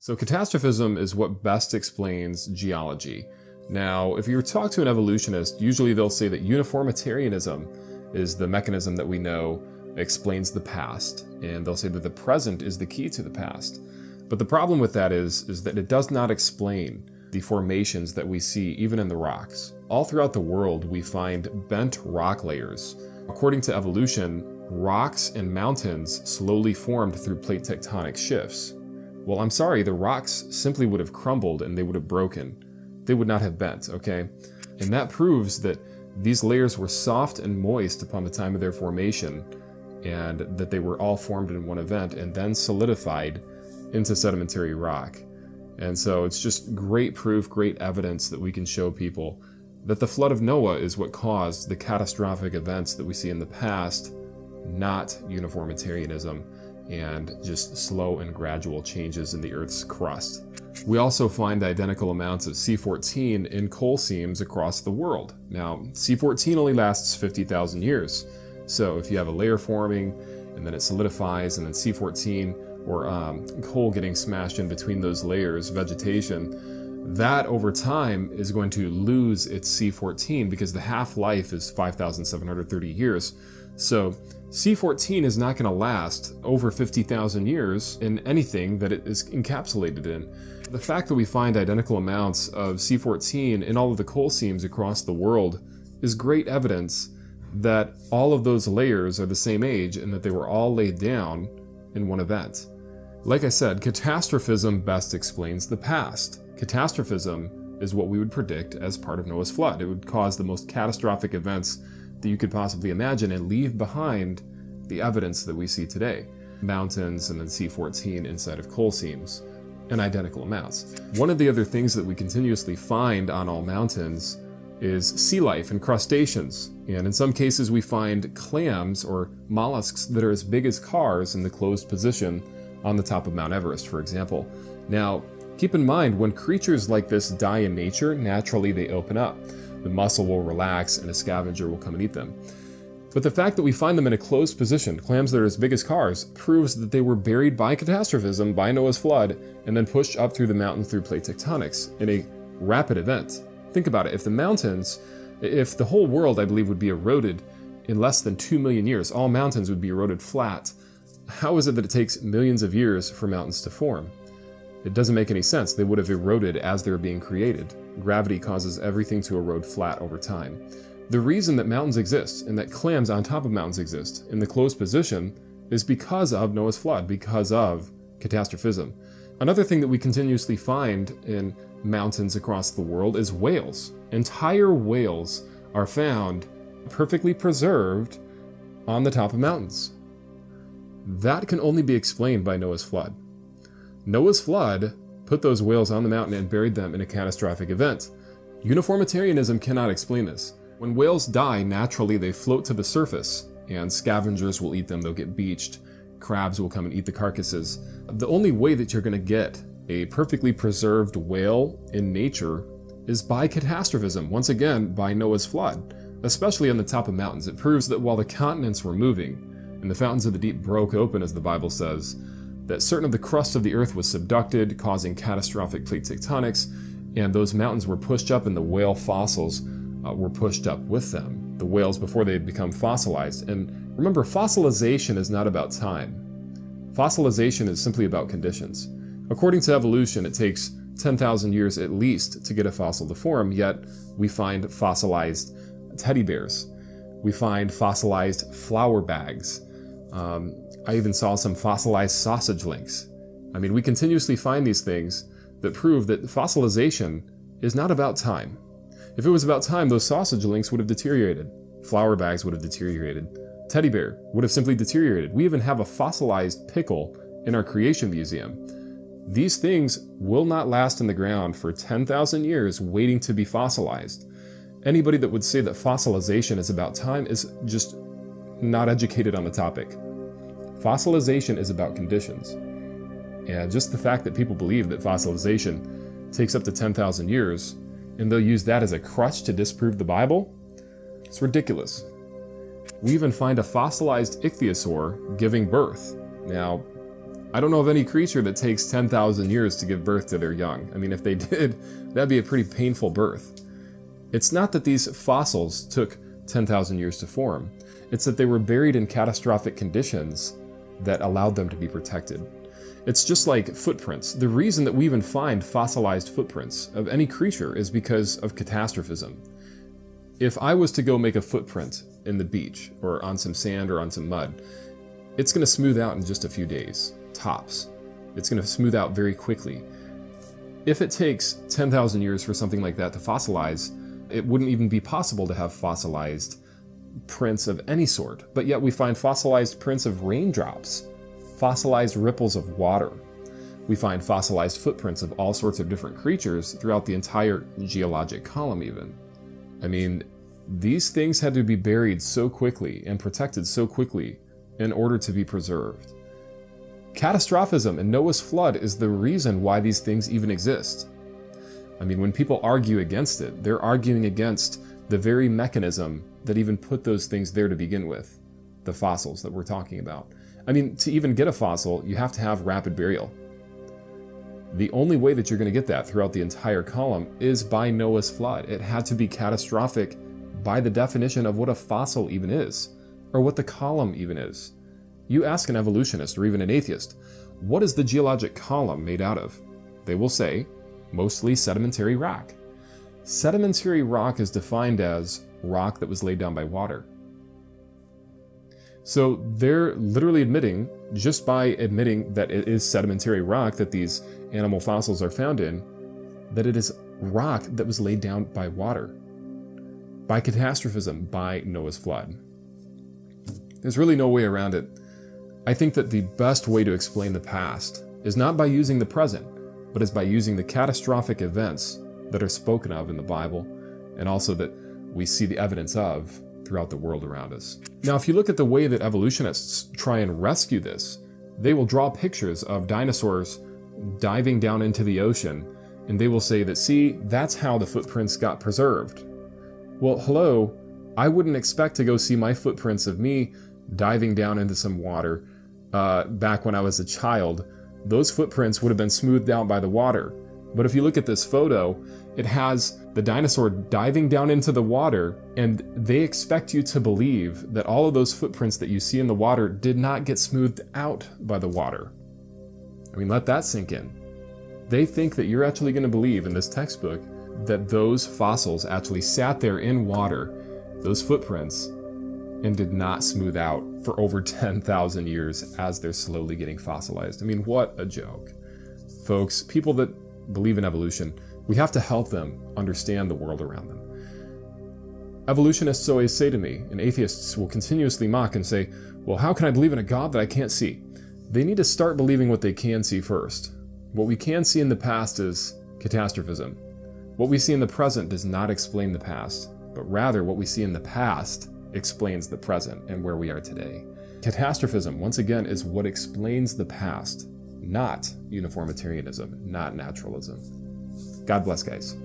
So catastrophism is what best explains geology. Now, if you talk to an evolutionist, usually they'll say that uniformitarianism is the mechanism that we know explains the past, and they'll say that the present is the key to the past. But the problem with that is that it does not explain the formations that we see even in the rocks. All throughout the world, we find bent rock layers. According to evolution, rocks and mountains slowly formed through plate tectonic shifts. Well, I'm sorry, the rocks simply would have crumbled and they would have broken. They would not have bent, okay? And that proves that these layers were soft and moist upon the time of their formation, and that they were all formed in one event and then solidified into sedimentary rock. And so it's just great proof, great evidence that we can show people that the flood of Noah is what caused the catastrophic events that we see in the past, not uniformitarianism and just slow and gradual changes in the Earth's crust. We also find identical amounts of C14 in coal seams across the world. Now, C14 only lasts 50,000 years. So if you have a layer forming and then it solidifies and then C14 or coal getting smashed in between those layers, vegetation, that over time is going to lose its C14 because the half-life is 5,730 years. So C14 is not going to last over 50,000 years in anything that it is encapsulated in. The fact that we find identical amounts of C14 in all of the coal seams across the world is great evidence that all of those layers are the same age and that they were all laid down in one event. Like I said, catastrophism best explains the past. Catastrophism is what we would predict as part of Noah's flood. It would cause the most catastrophic events that you could possibly imagine and leave behind the evidence that we see today. Mountains and then C14 inside of coal seams in identical amounts. One of the other things that we continuously find on all mountains is sea life and crustaceans. And in some cases we find clams or mollusks that are as big as cars in the closed position on the top of Mount Everest, for example. Now, keep in mind, when creatures like this die in nature, naturally they open up. The muscle will relax and a scavenger will come and eat them. But the fact that we find them in a closed position, clams that are as big as cars, proves that they were buried by catastrophism, by Noah's flood, and then pushed up through the mountain through plate tectonics in a rapid event. Think about it, if the whole world, I believe, would be eroded in less than 2 million years, all mountains would be eroded flat. How is it that it takes millions of years for mountains to form? It doesn't make any sense. They would have eroded as they were being created. Gravity causes everything to erode flat over time. The reason that mountains exist and that clams on top of mountains exist in the closed position is because of Noah's flood, because of catastrophism. Another thing that we continuously find in mountains across the world is whales. Entire whales are found perfectly preserved on the top of mountains. That can only be explained by Noah's flood. Noah's flood put those whales on the mountain and buried them in a catastrophic event. Uniformitarianism cannot explain this. When whales die, naturally they float to the surface, and scavengers will eat them, they'll get beached, crabs will come and eat the carcasses. The only way that you're going to get a perfectly preserved whale in nature is by catastrophism, once again by Noah's flood, especially on the top of mountains. It proves that while the continents were moving, and the fountains of the deep broke open, as the Bible says, that certain of the crust of the earth was subducted, causing catastrophic plate tectonics, and those mountains were pushed up and the whale fossils were pushed up with them. The whales before they had become fossilized. And remember, fossilization is not about time. Fossilization is simply about conditions. According to evolution, it takes 10,000 years at least to get a fossil to form, yet we find fossilized teddy bears. We find fossilized flour bags. I even saw some fossilized sausage links. I mean, we continuously find these things that prove that fossilization is not about time. If it was about time, those sausage links would have deteriorated. Flour bags would have deteriorated. Teddy bear would have simply deteriorated. We even have a fossilized pickle in our creation museum. These things will not last in the ground for 10,000 years waiting to be fossilized. Anybody that would say that fossilization is about time is just not educated on the topic. Fossilization is about conditions. And just the fact that people believe that fossilization takes up to 10,000 years, and they'll use that as a crutch to disprove the Bible, it's ridiculous. We even find a fossilized ichthyosaur giving birth. Now, I don't know of any creature that takes 10,000 years to give birth to their young. I mean, if they did, that'd be a pretty painful birth. It's not that these fossils took 10,000 years to form. It's that they were buried in catastrophic conditions that allowed them to be protected. It's just like footprints. The reason that we even find fossilized footprints of any creature is because of catastrophism. If I was to go make a footprint in the beach, or on some sand or on some mud, it's going to smooth out in just a few days, tops. It's going to smooth out very quickly. If it takes 10,000 years for something like that to fossilize, it wouldn't even be possible to have fossilized prints of any sort. But yet we find fossilized prints of raindrops, fossilized ripples of water. We find fossilized footprints of all sorts of different creatures throughout the entire geologic column even. I mean, these things had to be buried so quickly and protected so quickly in order to be preserved. Catastrophism and Noah's flood is the reason why these things even exist. I mean, when people argue against it, they're arguing against the very mechanism that even put those things there to begin with, the fossils that we're talking about. I mean, to even get a fossil, you have to have rapid burial. The only way that you're going to get that throughout the entire column is by Noah's flood. It had to be catastrophic by the definition of what a fossil even is, or what the column even is. You ask an evolutionist or even an atheist, what is the geologic column made out of? They will say, mostly sedimentary rock. Sedimentary rock is defined as rock that was laid down by water. So they're literally admitting, just by admitting that it is sedimentary rock that these animal fossils are found in, that it is rock that was laid down by water, by catastrophism, by Noah's flood. There's really no way around it. I think that the best way to explain the past is not by using the present, but is by using the catastrophic events that are spoken of in the Bible, and also that we see the evidence of throughout the world around us. Now, if you look at the way that evolutionists try and rescue this, they will draw pictures of dinosaurs diving down into the ocean, and they will say that, see, that's how the footprints got preserved. Well, hello, I wouldn't expect to go see my footprints of me diving down into some water back when I was a child. Those footprints would have been smoothed out by the water. But if you look at this photo, it has the dinosaur diving down into the water, and they expect you to believe that all of those footprints that you see in the water did not get smoothed out by the water. I mean, let that sink in. They think that you're actually going to believe in this textbook that those fossils actually sat there in water, those footprints, and did not smooth out for over 10,000 years as they're slowly getting fossilized. I mean, what a joke. Folks, people that believe in evolution, we have to help them understand the world around them. Evolutionists always say to me, and atheists will continuously mock and say, well, how can I believe in a God that I can't see? They need to start believing what they can see first. What we can see in the past is catastrophism. What we see in the present does not explain the past, but rather what we see in the past explains the present and where we are today. Catastrophism, once again, is what explains the past, not uniformitarianism, not naturalism. God bless, guys.